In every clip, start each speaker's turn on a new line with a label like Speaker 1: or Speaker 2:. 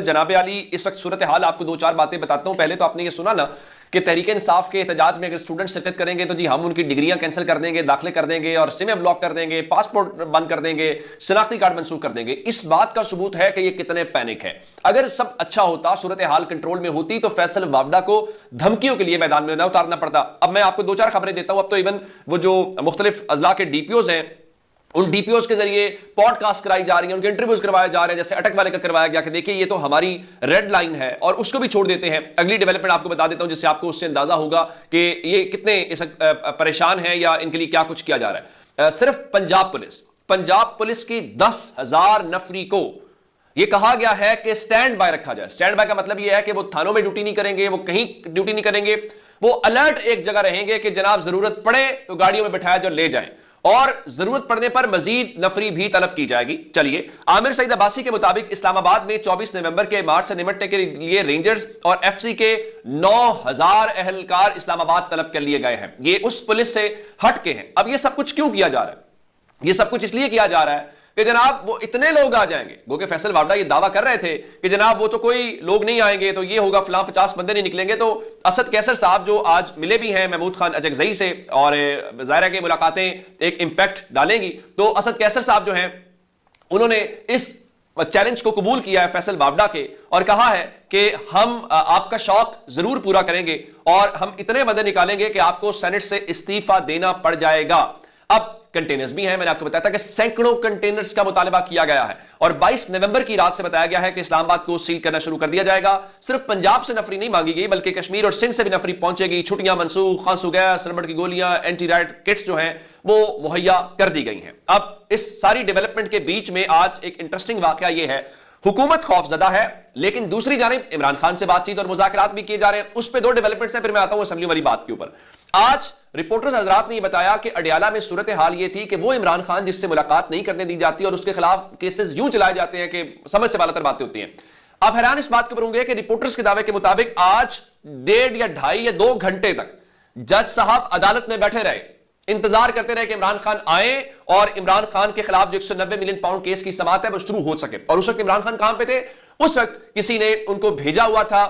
Speaker 1: जनाब आली, इस वक्त सूरत हाल आपको दो चार बातें बताता हूं। पहले तो आपने ये सुना ना कि तहरीक इंसाफ के एहतजाज में अगर स्टूडेंट शिरकत करेंगे तो जी हम उनकी डिग्रियां कैंसिल कर देंगे, दाखिले कर देंगे और सिमें ब्लॉक कर देंगे, पासपोर्ट बंद कर देंगे, शनाख्ती कार्ड मंसूख कर देंगे। इस बात का सबूत है कि ये कितने पैनिक है। अगर सब अच्छा होता, सूरत हाल कंट्रोल में होती, तो फैसल वावडा को धमकियों के लिए मैदान में न उतारना पड़ता। अब मैं आपको दो चार खबरें देता हूं। अब तो इवन वो जो मुख्तलिफ अजला के डीपीओज हैं, उन डीपीओज के जरिए पॉडकास्ट कराई जा रही है, उनके इंटरव्यूज करवाए जा रहे हैं। जैसे अटक वाले का करवाया गया कि देखिए ये तो हमारी रेड लाइन है, और उसको भी छोड़ देते हैं। अगली डेवलपमेंट आपको बता देता हूं जिससे आपको उससे अंदाजा होगा कि ये कितने परेशान हैं या इनके लिए क्या कुछ किया जा रहा है। सिर्फ पंजाब पुलिस की 10,000 नफरी को यह कहा गया है कि स्टैंड बाय रखा जाए। स्टैंड बाय का मतलब यह है कि वो थानों में ड्यूटी नहीं करेंगे, वो कहीं ड्यूटी नहीं करेंगे, वो अलर्ट एक जगह रहेंगे कि जनाब जरूरत पड़े तो गाड़ियों में बैठाया जो ले जाएं, और जरूरत पड़ने पर मजीद नफरी भी तलब की जाएगी। चलिए, आमिर सईद अब्बासी के मुताबिक इस्लामाबाद में 24 नवंबर के मार्च से निपटने के लिए रेंजर्स और एफसी के 9,000 एहलकार इस्लामाबाद तलब कर लिए गए हैं। ये उस पुलिस से हट के हैं। अब ये सब कुछ क्यों किया जा रहा है? ये सब कुछ इसलिए किया जा रहा है कि जनाब वो इतने लोग आ जाएंगे। गो के फैसल वावडा ये दावा कर रहे थे कि जनाब वो तो कोई लोग नहीं आएंगे, तो ये होगा फलां 50 बंदे नहीं निकलेंगे। तो असद कैसर साहब जो आज मिले भी हैं महमूद खान अजगजई से, और ज़ाहिर है कि मुलाकातें एक इंपैक्ट डालेंगी। तो असद कैसर साहब जो हैं उन्होंने इस चैलेंज को कबूल किया है फैसल वावडा के, और कहा है कि हम आपका शौक जरूर पूरा करेंगे और हम इतने बंदे निकालेंगे कि आपको सेनेट से इस्तीफा देना पड़ जाएगा। अब कंटेनर्स भी हैं, मैंने आपको बताया था कि सैकड़ों कंटेनर्स का मुतालबा किया गया है, और 22 नवंबर की रात से बताया गया है कि इस्लामाबाद को सील करना शुरू कर दिया जाएगा। सिर्फ पंजाब से नफरी नहीं मांगी गई, बल्कि कश्मीर और सिंध से भी नफरी पहुंचेगी। छुट्टियां मनसूख, खांसू गैस, रबड़ की गोलियां, एंटी राइट किट्स जो हैं वो मुहैया कर दी गई हैं। अब इस सारी डेवलपमेंट के बीच में आज एक इंटरेस्टिंग वाकया यह है, हुकूमत खौफजदा है, लेकिन दूसरी जानिब इमरान खान से बातचीत और मुज़ाकरात भी किए जा रहे हैं। उस पर दो डेवलपमेंट्स हैं, फिर मैं आता हूं असेंबली वाली बात के ऊपर। आज रिपोर्टर्स हजरात ने यह बताया कि अडियाला में सूरत हाल यह थी कि वो इमरान खान जिससे मुलाकात नहीं करने दी जाती और उसके खिलाफ केसेस यूं चलाए जाते हैं कि समझ से बालातर बातें होती हैं। आप हैरान इस बात के ऊपर होंगे कि रिपोर्टर्स के दावे के मुताबिक आज 1.5 या 2.5 या 2 घंटे तक जज साहब अदालत में बैठे रहे, इंतजार करते रहे कि इमरान खान आए और इमरान खान के खिलाफ जो 190 मिलियन पाउंड केस की समाअत है वो शुरू हो सके। और उस वक्त इमरान खान कहां पे थे? उस वक्त किसी ने उनको भेजा हुआ था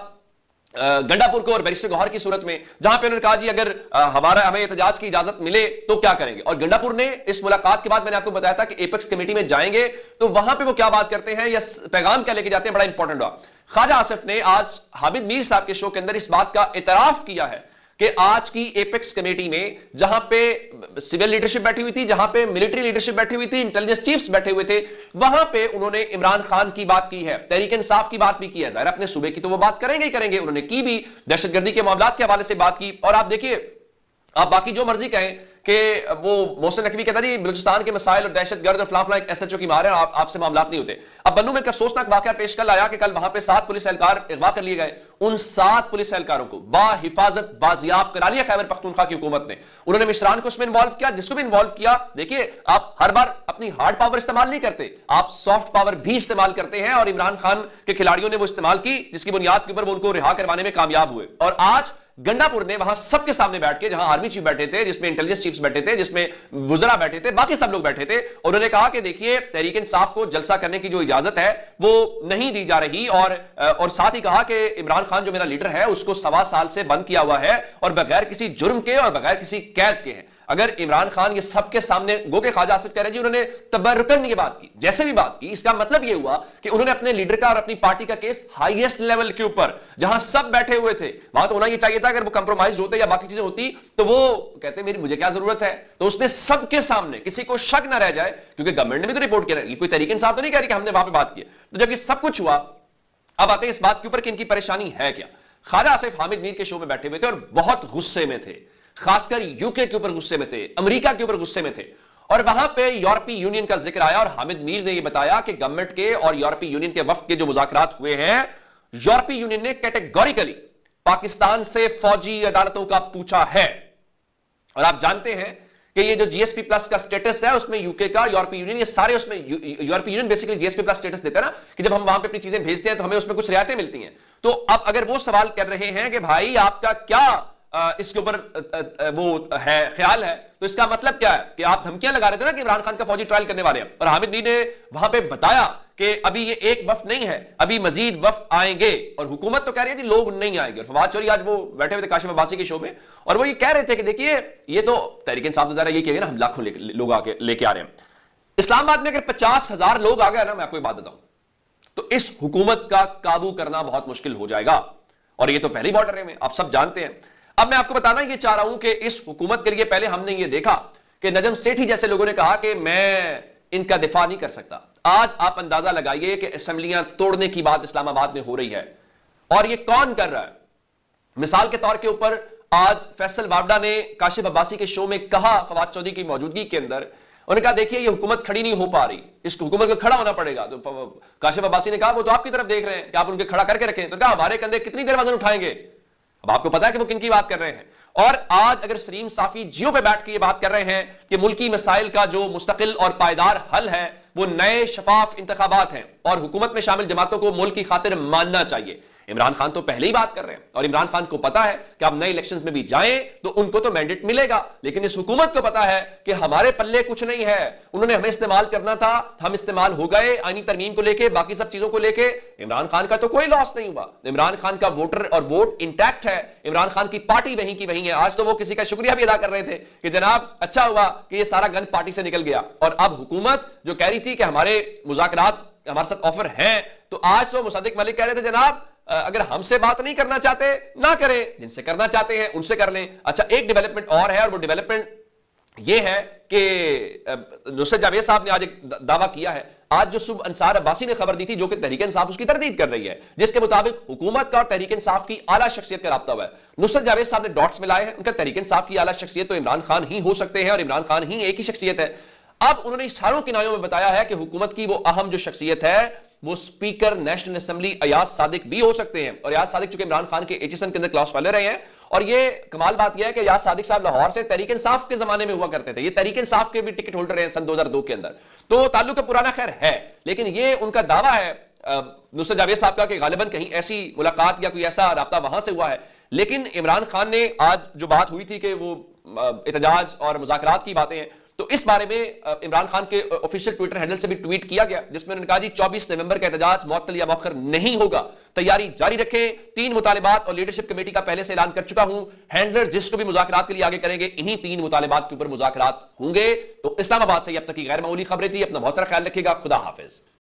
Speaker 1: गंडापुर को और बैरिस्टर गौहर की सूरत में, जहां पे उन्होंने कहा जी अगर हमें एहतजाज की इजाजत मिले तो क्या करेंगे। और गंडापुर ने इस मुलाकात के बाद मैंने आपको बताया था कि एपेक्स कमेटी में जाएंगे, तो वहां पे वो क्या बात करते हैं या पैगाम क्या लेके जाते हैं, बड़ा इंपॉर्टेंट हुआ। ख्वाजा आसिफ ने आज हामिद मीर साहब के शो के अंदर इस बात का इतराफ किया है कि आज की एपेक्स कमेटी में जहां पे सिविल लीडरशिप बैठी हुई थी, जहां पे मिलिट्री लीडरशिप बैठी हुई थी, इंटेलिजेंस चीफ्स बैठे हुए थे, वहां पे उन्होंने इमरान खान की बात की है, तहरीक इंसाफ की बात भी की है। जाहिर अपने सूबे की तो वो बात करेंगे ही करेंगे, उन्होंने की भी, दहशतगर्दी के मामलों के हवाले से बात की। और आप देखिए, आप बाकी जो मर्जी कहें कि वो मोहसिन नकवी कहता जी बलूचिस्तान के मसाइल और दहशतगर्द और फलां एक एसएचओ की मार है, आपसे मामलात नहीं होते। अब बन्नू में एक अफसोसनाक वाकया पेश कल आया कि कल वहां पे 7 पुलिस एहलकार अगवा कर लिए गए। उन 7 पुलिस एहलकारों को बाहिफाजत बाजियाब करा लिया खैबर पख्तूनख्वा की हुकूमत ने। उन्होंने मिश्रान को उसमें इन्वॉल्व किया, जिसको भी इन्वॉल्व किया। देखिए, आप हर बार अपनी हार्ड पावर इस्तेमाल नहीं करते, आप सॉफ्ट पावर भी इस्तेमाल करते हैं, और इमरान खान के खिलाड़ियों ने वो इस्तेमाल की, जिसकी बुनियाद के ऊपर वो उनको रिहा करवाने में कामयाब हुए। और आज गंडापुर ने वहां सबके सामने बैठ के, जहां आर्मी चीफ बैठे थे, जिसमें इंटेलिजेंस चीफ्स बैठे थे, जिसमें वुज़रा बैठे थे, बाकी सब लोग बैठे थे, और उन्होंने कहा कि देखिए तहरीक इंसाफ को जलसा करने की जो इजाजत है वो नहीं दी जा रही। और साथ ही कहा कि इमरान खान जो मेरा लीडर है उसको 1.25 साल से बंद किया हुआ है, और बगैर किसी जुर्म के और बगैर किसी कैद के हैं। अगर इमरान खान ये सबके सामने गो के ख्वाजा आसिफ कह रहे जी उन्होंने तबर्रुकन ये बात की, जैसे भी बात की, इसका मतलब ये हुआ कि उन्होंने अपने लीडर का और अपनी पार्टी का केस हाईएस्ट लेवल के ऊपर, जहां सब बैठे हुए थे, वहां तो होना ये चाहिए था। अगर वो कंप्रोमाइज होते या बाकी चीजें होती तो वो कहते मेरी मुझे क्या जरूरत है। तो उसने सबके सामने, किसी को शक ना रह जाए, क्योंकि गवर्नमेंट ने भी तो रिपोर्ट किया, कोई तहरीक इंसाफ तो नहीं कह रही कि हमने वहां पर बात की। तो जब ये सब कुछ हुआ, अब आते हैं इस बात के ऊपर कि इनकी परेशानी है क्या। ख्वाजा आसिफ हामिद मीर के शो में बैठे हुए थे और बहुत गुस्से में थे, खासकर यूके के ऊपर गुस्से में थे, अमेरिका के ऊपर गुस्से में थे। और वहां पे यूरोपीय यूनियन का जिक्र आया, और हामिद मीर ने यह बताया कि गवर्नमेंट के और यूरोपीय यूनियन के वफ्द के जो मुज़ाकरात हुए हैं, यूरोपीय यूनियन ने कैटेगोरिकली पाकिस्तान से फौजी अदालतों का पूछा है। और आप जानते हैं कि ये जो जीएसपी प्लस का स्टेटस है उसमें यूके का, यूरोपीय यूनियन, ये सारे उसमें यूरोपीय union basically GSP plus status देता है ना, कि जब हम वहां पे अपनी चीजें भेजते हैं तो हमें उसमें कुछ रियायतें मिलती हैं। तो अब अगर वो सवाल कर रहे हैं कि भाई आपका क्या इसके ऊपर वो है ख्याल है, तो इसका मतलब क्या है कि आप धमकियां लगा रहे थे ना कि इमरान खान का फौजी ट्रायल करने वाले हैं, और हामिद नी ने वहां पे बताया कि अभी ये एक वफ्द नहीं है, अभी मजीद वफ्द आएंगे, और हुकूमत तो कह रही है जी लोग नहीं आएंगे। और फवाद चौधरी आज वो बैठे हुए थे काशिफ अब्बासी के शो में, और वो ये कह रहे थे कि देखिए ये तो तहरीक इंसाफ ज़रा ये कहेगा ना हम लाखों लोग आके लेके आ रहे हैं, इस्लामाबाद में अगर 50,000 लोग आ गए ना, मैं आपको एक बात बताऊं, तो इस हुकूमत का काबू करना बहुत मुश्किल हो जाएगा। और ये तो पहले बॉर्डर में आप सब जानते हैं। अब मैं आपको बताना ये चाह रहा हूं कि इस हुकूमत के लिए पहले हमने ये देखा कि नजम सेठी जैसे लोगों ने कहा कि मैं इनका दिफा नहीं कर सकता। आज आप अंदाजा लगाइए कि असेंबलियां तोड़ने की बात इस्लामाबाद में हो रही है, और ये कौन कर रहा है? मिसाल के तौर के ऊपर आज फैसल वावडा ने काशिफ अब्बासी के शो में कहा, फवाद चौधरी की मौजूदगी के अंदर, उन्होंने कहा देखिए ये हुकूमत खड़ी नहीं हो पा रही, इस हुकूमत को खड़ा होना पड़ेगा। तो काशिफ अब्बासी ने कहा वो तो आपकी तरफ देख रहे हैं कि आप उनके खड़ा करके रखें, तो कहा हमारे कंधे कितनी देर वजन उठाएंगे? अब आपको पता है कि वो किन की बात कर रहे हैं। और आज अगर सलीम साफी जियो पे बैठ के ये बात कर रहे हैं कि मुल्की मसाइल का जो मुस्तकिल और पायदार हल है वो नए शफाफ इंतखाबात हैं, और हुकूमत में शामिल जमातों को मुल्क की खातिर मानना चाहिए। इमरान खान तो पहले ही बात कर रहे हैं, और इमरान खान को पता है कि आप नए इलेक्शंस में भी जाएं तो उनको तो मैंडेट मिलेगा, लेकिन इस हुकूमत को पता है कि हमारे पल्ले कुछ नहीं है। उन्होंने हमें इस्तेमाल करना था, हम इस्तेमाल हो गए आईनी तरमीम को लेके, बाकी सब चीजों को लेके। इमरान खान का तो कोई लॉस नहीं हुआ, इमरान खान का वोटर और वोट इंटैक्ट है, इमरान खान की पार्टी वहीं की वहीं है। आज तो वो किसी का शुक्रिया भी अदा कर रहे थे कि जनाब अच्छा हुआ कि ये सारा गंद पार्टी से निकल गया। और अब हुकूमत जो कह रही थी कि हमारे मुज़ाकरात हमारे साथ ऑफर हैं, तो आज तो मुसद्दिक मलिक कह रहे थे जनाब अगर हमसे बात नहीं करना चाहते ना करें, जिनसे करना चाहते हैं उनसे कर लें। अच्छा, एक डेवलपमेंट और है, और वो डेवलपमेंट ये है कि नुसरत जावेद साहब ने आज एक दावा किया है। आज जो सुबह अंसार अब्बासी ने खबर दी थी, जो कि तहरीक इंसाफ उसकी तरदीद कर रही है, जिसके मुताबिक हुकूमत का और तहरीक इंसाफ की आला शख्सियत का राब्ता हुआ है। नुसरत जावेद साहब ने डॉट्स मिलाए हैं, उनका तहरीक इंसाफ की आला शख्सियत तो इमरान खान ही हो सकते हैं, और इमरान खान ही एक ही शख्सियत है। अब उन्होंने इशारों किनारों में बताया है कि हुकूमत की वो अहम जो शख्सियत है वो speaker national assembly Ayaz Sadiq भी हो सकते हैं। और अयाज सादिक चूंकि इमरान खान के एचएसएन के अंदर क्लास फेलो रहे हैं, और ये कमाल बात यह है कि अयाज सादिक साहब लाहौर से तहरीक इंसाफ के जमाने में हुआ करते थे, ये तहरीक इंसाफ के भी टिकट होल्डर रहे हैं सन 2002 के अंदर, तो ताल्लुक पुराना खैर है। लेकिन ये उनका दावा है नुसरत जावेद साहब का कि गालिबन कहीं ऐसी मुलाकात या कोई ऐसा राब्ता वहां से हुआ है। लेकिन इमरान खान ने आज जो बात हुई थी कि वो एहतजाज और मुज़ाकरात की बातें हैं, तो इस बारे में इमरान खान के ऑफिशियल ट्विटर हैंडल से भी ट्वीट किया गया, जिसमें उन्होंने कहा जी 24 नवंबर का एहतजाज मुअत्तल या मौखर नहीं होगा, तैयारी जारी रखें। 3 मुतालिबात और लीडरशिप कमेटी का पहले से ऐलान कर चुका हूं, हैंडलर जिसको भी मुज़ाकरात के लिए आगे करेंगे इन्हीं 3 मुतालिबात के ऊपर मुज़ाकरात होंगे। तो इस्लामाबाद से अब तक की गैर मामूली खबरें थी। अपना बहुत सारा ख्याल रखिएगा। खुदा हाफिज।